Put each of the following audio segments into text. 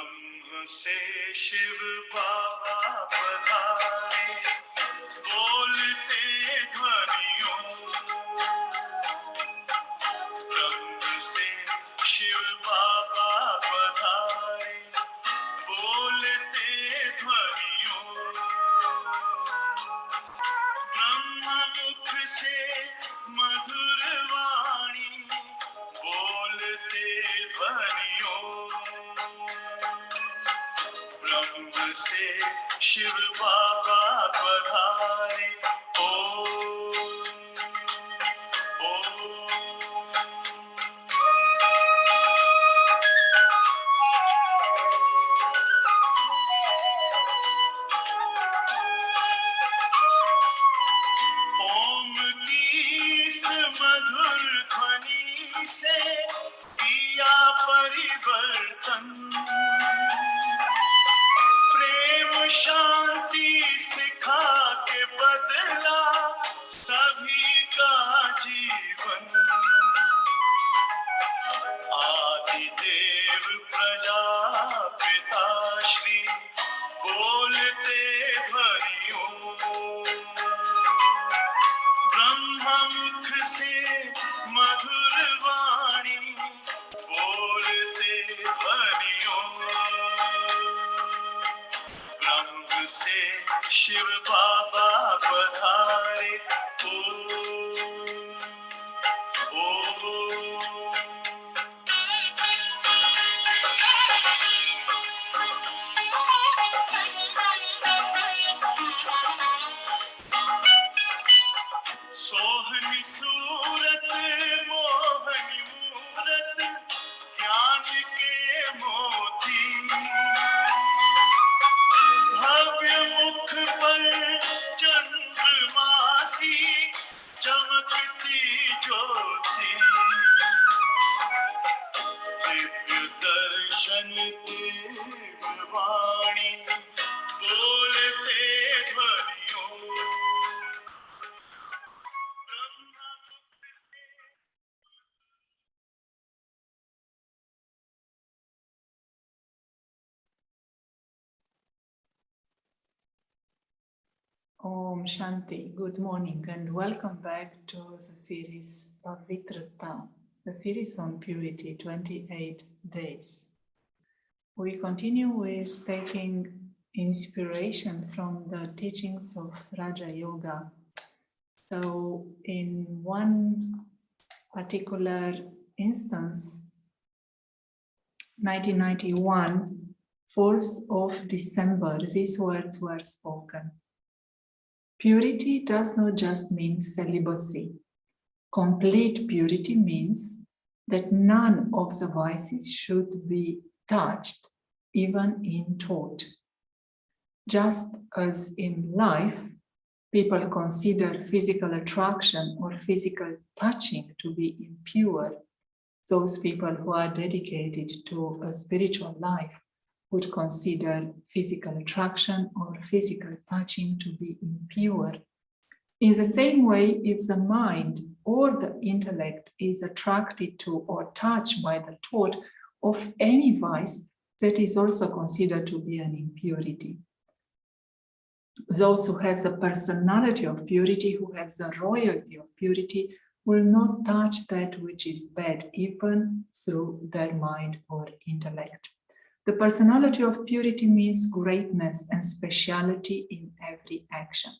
ब्रह्म से शिव बाबा पधारे, बोलते ध्वनियों। ब्रह्म से शिव बाबा पधारे, बोलते ध्वनियों। ब्रह्म मुख से मधुर वाणी, बोलते ध्वनियों। ब्रह्म से शिव बाबा पधारे, ओम ओम। ओम की इस मधुर ध्वनि से किया परिवर्तन, प्रेम शांति सिखा के बदला सभी का जीवन। आदिदेव प्रजापिता श्री, बोलते ध्वनियों। ब्रह्ममुख से मधुर वाणी, बोलते ध्वनियों। ब्रह्म से शिव बाबा पधारे, ओम ओम। सोहनी सूरत मोहनी मूरत, ज्ञान के मोती। भव्य मुख पर चंद्रमासी, चमकती ज्योति। दिव्य दर्शन दिव्य वाणी, बोलते ध्वनियों। Om Shanti, good morning and welcome back to the series Pavitrata, the series on purity, 28 days. We continue with taking inspiration from the teachings of Raja Yoga. So in one particular instance, 1991, 4th of December, these words were spoken. Purity does not just mean celibacy. Complete purity means that none of the vices should be touched, even in thought. Just as in life, people consider physical attraction or physical touching to be impure, those people who are dedicated to a spiritual life would consider physical attraction or physical touching to be impure. In the same way, if the mind or the intellect is attracted to or touched by the thought of any vice, that is also considered to be an impurity. Those who have the personality of purity, who have the royalty of purity, will not touch that which is bad, even through their mind or intellect. The personality of purity means greatness and speciality in every action.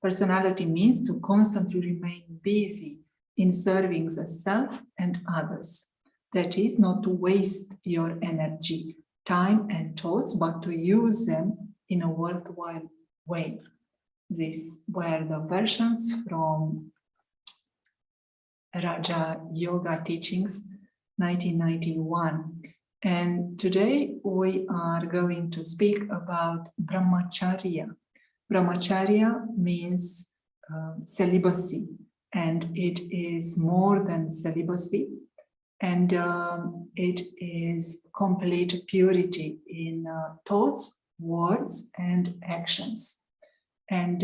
Personality means to constantly remain busy in serving the self and others. That is, not to waste your energy, time and thoughts, but to use them in a worthwhile way. These were the versions from Raja Yoga Teachings, 1991. And today we are going to speak about Brahmacharya. Brahmacharya means celibacy, and it is more than celibacy, and it is complete purity in thoughts, words, and actions. And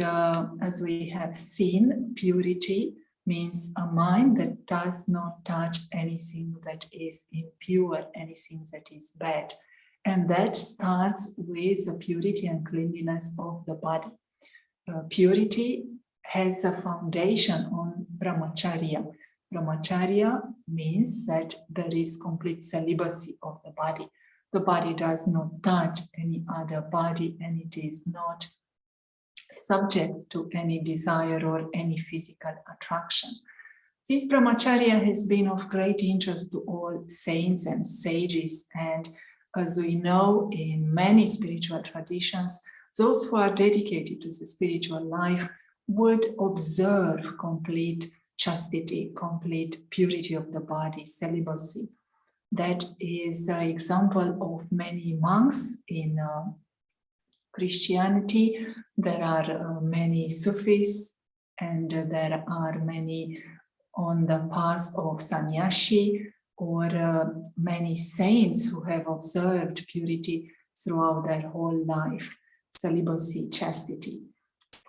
as we have seen, purity means a mind that does not touch anything that is impure, anything that is bad. And that starts with the purity and cleanliness of the body. Purity has a foundation on Brahmacharya. Brahmacharya means that there is complete celibacy of the body. The body does not touch any other body, and it is not subject to any desire or any physical attraction. This Brahmacharya has been of great interest to all saints and sages, and as we know, in many spiritual traditions, those who are dedicated to the spiritual life would observe complete chastity, complete purity of the body, celibacy. That is an example of many monks in Christianity. There are many Sufis, and there are many on the path of sannyasi, or many saints who have observed purity throughout their whole life, celibacy, chastity.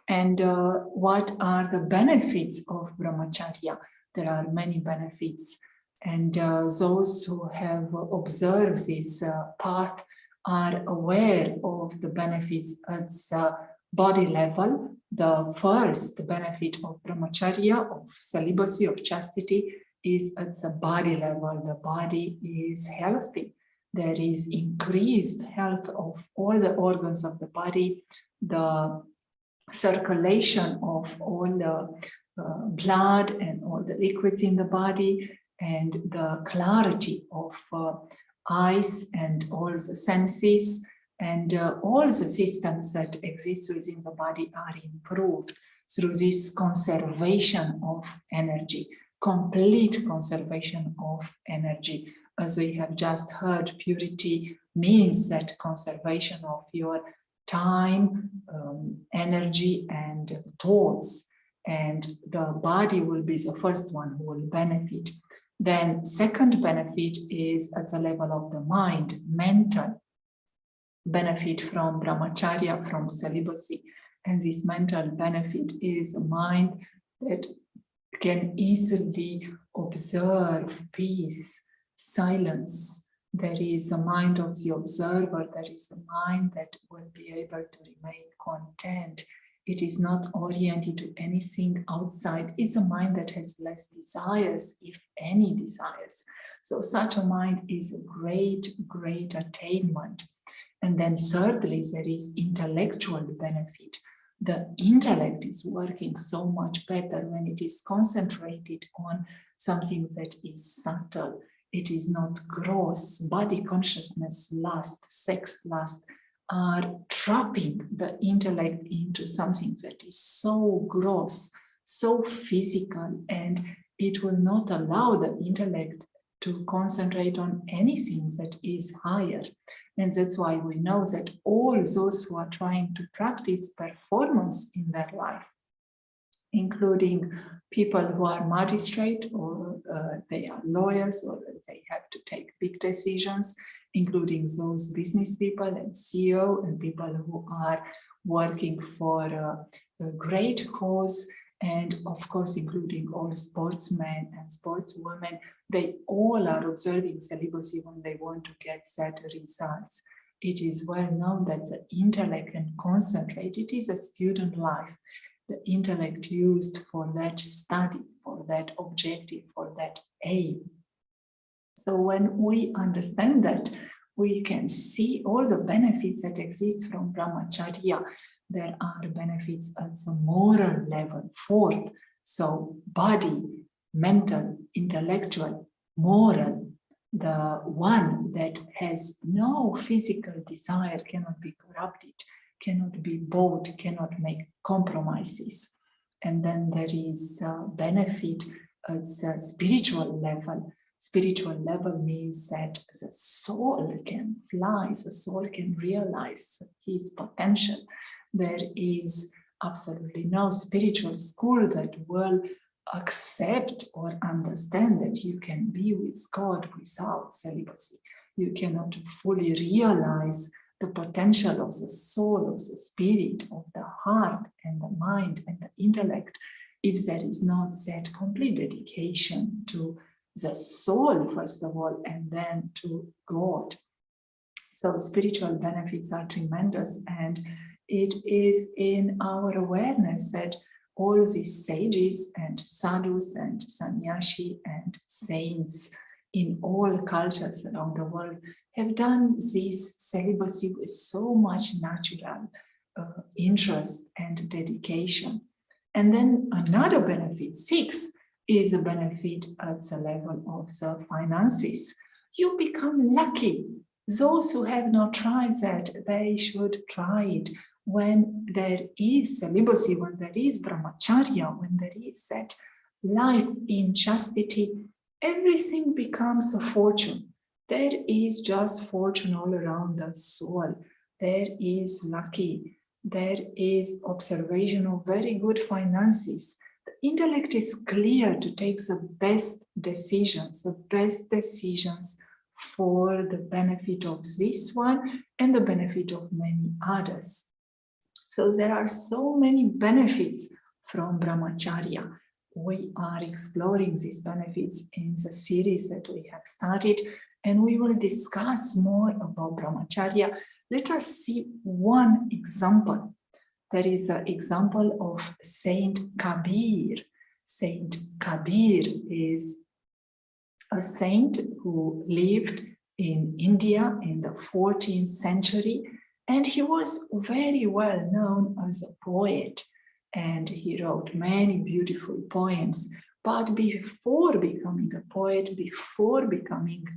And what are the benefits of Brahmacharya? There are many benefits, and those who have observed this path are aware of the benefits at the body level. The first benefit of Brahmacharya, of celibacy, of chastity, is at the body level. The body is healthy. There is increased health of all the organs of the body. The circulation of all the blood and all the liquids in the body, and the clarity of eyes and all the senses, and all the systems that exist within the body are improved through this conservation of energy, complete conservation of energy. As we have just heard, purity means that conservation of your time, energy, and thoughts, and the body will be the first one who will benefit. Then second benefit is at the level of the mind, mental benefit from Brahmacharya, from celibacy. And this mental benefit is a mind that can easily observe peace, silence. There is a mind of the observer. There is a mind that will be able to remain content. It is not oriented to anything outside. It's a mind that has less desires, if any desires. So such a mind is a great, great attainment. And then thirdly, there is intellectual benefit. The intellect is working so much better when it is concentrated on something that is subtle. It is not gross. Body consciousness, lust, sex lust are trapping the intellect into something that is so gross, so physical, and it will not allow the intellect to concentrate on anything that is higher. And that's why we know that all those who are trying to practice performance in their life, including people who are magistrate, or they are lawyers, or they have to take big decisions, including those business people and CEO and people who are working for a great cause, and of course including all sportsmen and sportswomen, they all are observing celibacy when they want to get certain results. It is well known that the intellect can concentrate. It is a student life. The intellect used for that study, for that objective, for that aim. So when we understand that, we can see all the benefits that exist from Brahmacharya. There are benefits at the moral level, fourth. So body, mental, intellectual, moral. The one that has no physical desire cannot be corrupted, cannot be bought, cannot make compromises. And then there is benefit at the spiritual level. Spiritual level means that the soul can fly, the soul can realize his potential. There is absolutely no spiritual school that will accept or understand that you can be with God without celibacy. You cannot fully realize the potential of the soul, of the spirit, of the heart and the mind and the intellect, if there is not that complete dedication to the soul, first of all, and then to God. So spiritual benefits are tremendous, and it is in our awareness that all these sages and sadhus and sannyasi and saints in all cultures around the world have done this celibacy with so much natural interest and dedication. And then another benefit, 6, is a benefit at the level of the finances. You become lucky. Those who have not tried that, they should try it. When there is celibacy, when there is Brahmacharya, when there is that life in chastity, everything becomes a fortune. There is just fortune all around the soul. There is lucky. There is observation of very good finances. The intellect is clear to take the best decisions for the benefit of this one and the benefit of many others. So there are so many benefits from Brahmacharya. We are exploring these benefits in the series that we have started, and we will discuss more about Brahmacharya. Let us see one example. There is an example of Saint Kabir. Saint Kabir is a saint who lived in India in the 14th century, and he was very well known as a poet, and he wrote many beautiful poems. But before becoming a poet, before becoming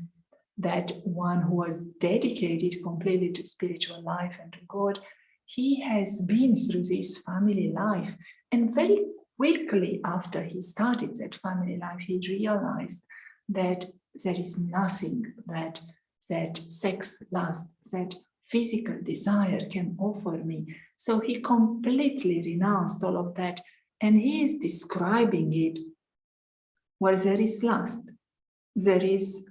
that one who was dedicated completely to spiritual life and to God, he has been through this family life. And very quickly after he started that family life, he realized that there is nothing that sex, lust, that physical desire can offer me. So he completely renounced all of that. And he is describing it. Where there is lust, there is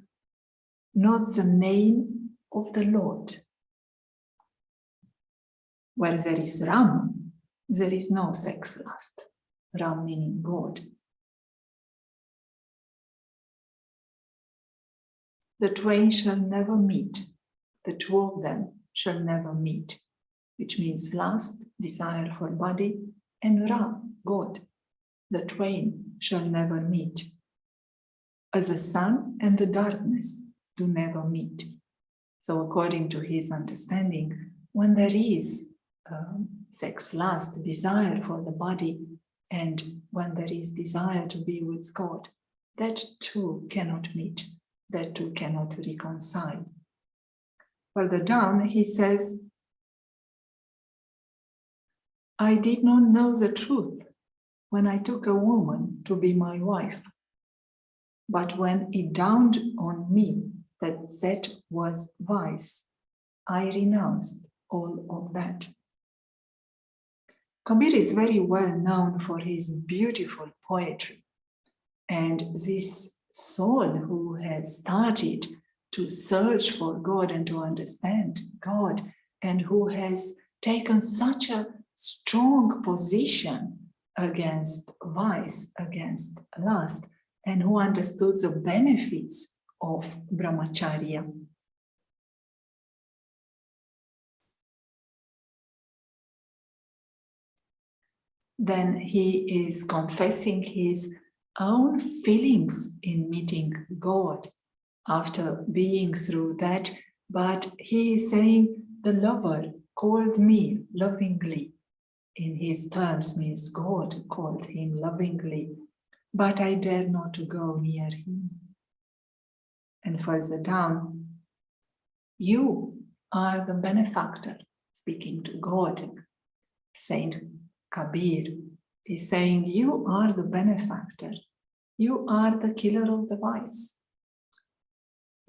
not the name of the Lord. Where there is Ram, there is no sex lust. Ram meaning God. The twain shall never meet. The two of them shall never meet, which means lust, desire for body, and Ra, God. The twain shall never meet. As the sun and the darkness do never meet. So according to his understanding, when there is sex, lust, desire for the body, and when there is desire to be with God, that two cannot meet, that two cannot reconcile. Further down, he says, I did not know the truth when I took a woman to be my wife. But when it dawned on me that that was vice, I renounced all of that. Kabir is very well known for his beautiful poetry. And this soul who has started to search for God and to understand God, and who has taken such a strong position against vice, against lust, and who understood the benefits of Brahmacharya. Then he is confessing his own feelings in meeting God after being through that, but he is saying the lover called me lovingly. In his terms means God called him lovingly, but I dare not to go near him. And further down, you are the benefactor, speaking to God. Saint Kabir is saying, you are the benefactor. You are the killer of the vice.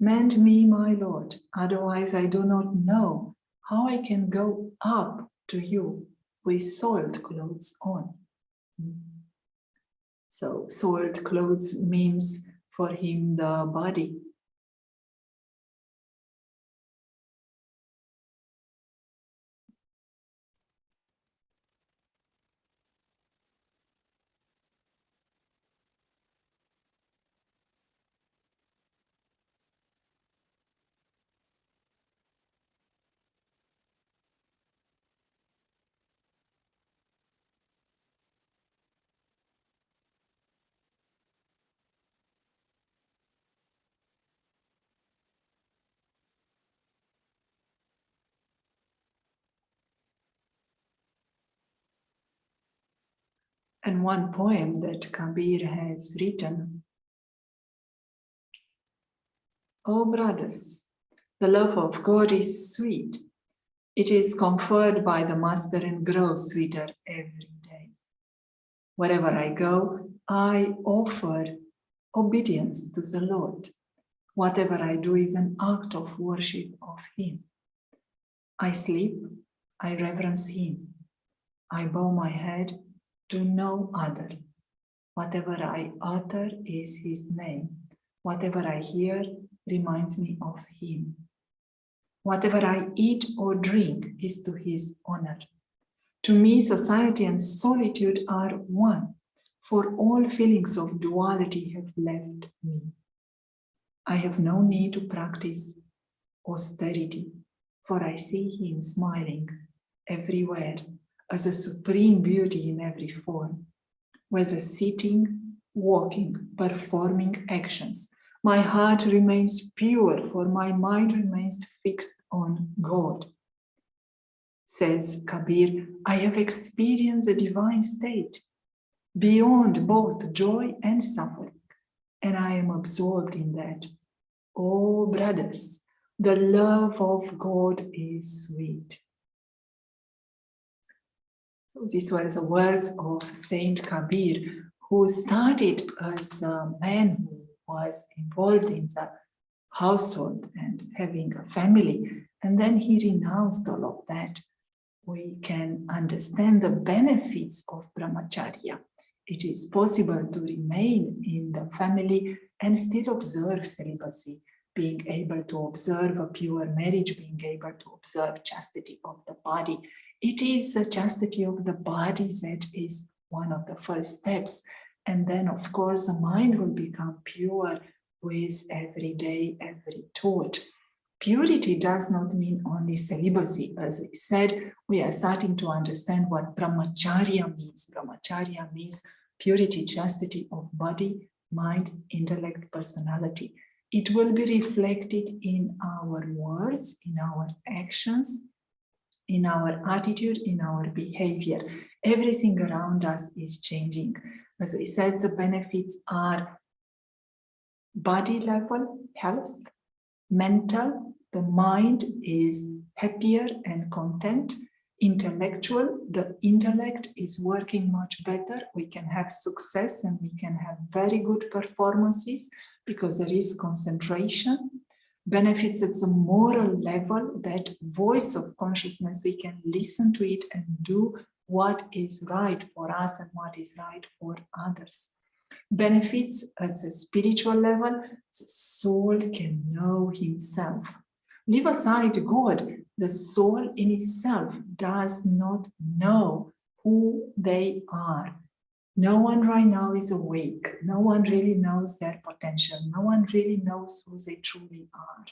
Mend me, my Lord, otherwise I do not know how I can go up to you with soiled clothes on. So soiled clothes means for him the body. And one poem that Kabir has written: "Oh brothers, the love of God is sweet. It is conferred by the Master and grows sweeter every day. Wherever I go, I offer obedience to the Lord. Whatever I do is an act of worship of Him. I sleep, I reverence Him. I bow my head to no other. Whatever I utter is His name. Whatever I hear reminds me of Him. Whatever I eat or drink is to His honor. To me, society and solitude are one, for all feelings of duality have left me. I have no need to practice austerity, for I see Him smiling everywhere as a supreme beauty in every form, whether sitting, walking, performing actions. My heart remains pure, for my mind remains fixed on God." Says Kabir, "I have experienced a divine state beyond both joy and suffering, and I am absorbed in that. Oh brothers, the love of God is sweet." So these were the words of Saint Kabir, who started as a man who was involved in the household and having a family, and then he renounced all of that. We can understand the benefits of Brahmacharya. It is possible to remain in the family and still observe celibacy, being able to observe a pure marriage, being able to observe chastity of the body. It is the chastity of the body that is one of the first steps. And then, of course, the mind will become pure with every day, every thought. Purity does not mean only celibacy. As we said, we are starting to understand what Brahmacharya means. Brahmacharya means purity, chastity of body, mind, intellect, personality. It will be reflected in our words, in our actions, in our attitude, in our behavior. Everything around us is changing. As we said, the benefits are body level, health, mental, the mind is happier and content. Intellectual, the intellect is working much better. We can have success and we can have very good performances because there is concentration. Benefits at the moral level, that voice of consciousness, we can listen to it and do what is right for us and what is right for others. Benefits at the spiritual level, the soul can know himself. Leave aside God, the soul in itself does not know who they are. No one right now is awake. No one really knows their potential. No one really knows who they truly are.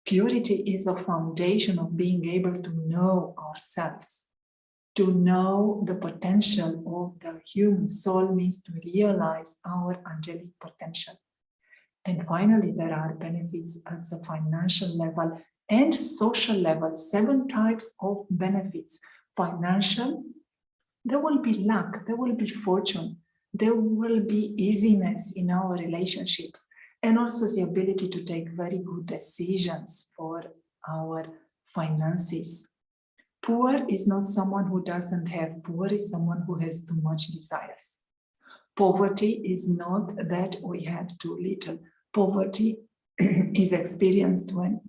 Purity is a foundation of being able to know ourselves. To know the potential of the human soul means to realize our angelic potential. And finally, there are benefits at the financial level and social level, 7 types of benefits. Financial, there will be luck, there will be fortune, there will be easiness in our relationships, and also the ability to take very good decisions for our finances. Poor is not someone who doesn't have. Poor is someone who has too much desires. Poverty is not that we have too little. Poverty is experienced when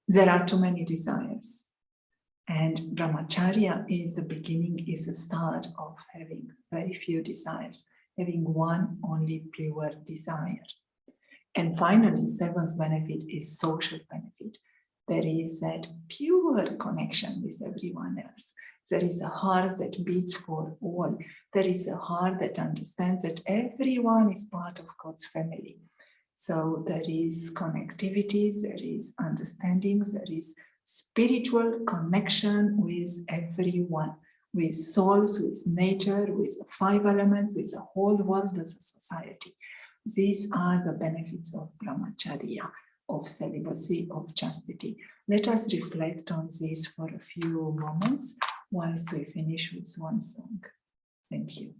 there are too many desires. And Brahmacharya is the beginning, is the start of having very few desires, having one only pure desire. And finally, 7th benefit is social benefit. There is that pure connection with everyone else. There is a heart that beats for all. There is a heart that understands that everyone is part of God's family. So there is connectivity, there is understanding, there is spiritual connection with everyone, with souls, with nature, with the 5 elements, with the whole world as a society. These are the benefits of Brahmacharya, of celibacy, of chastity. Let us reflect on this for a few moments. wise to finish with one song. Thank you.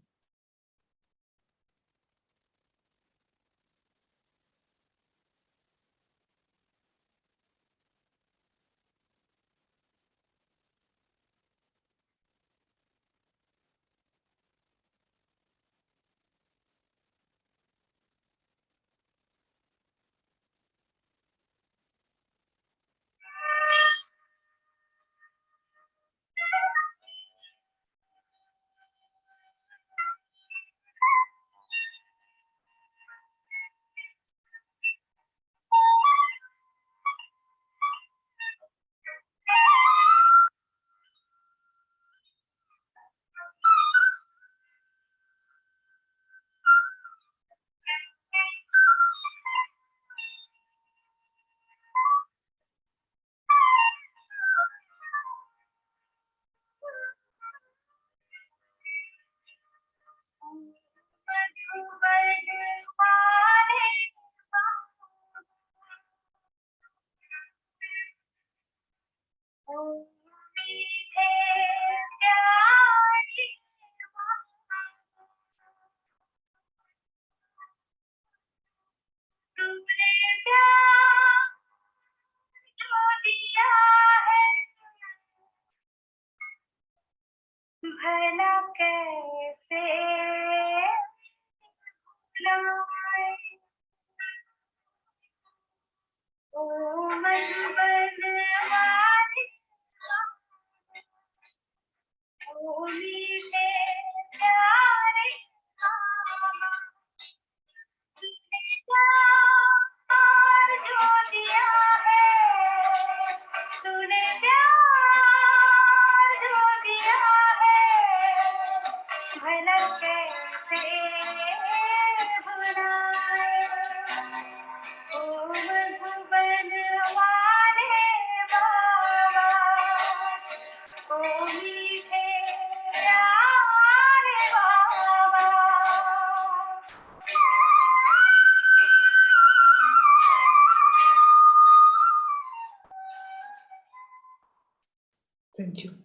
Thank you.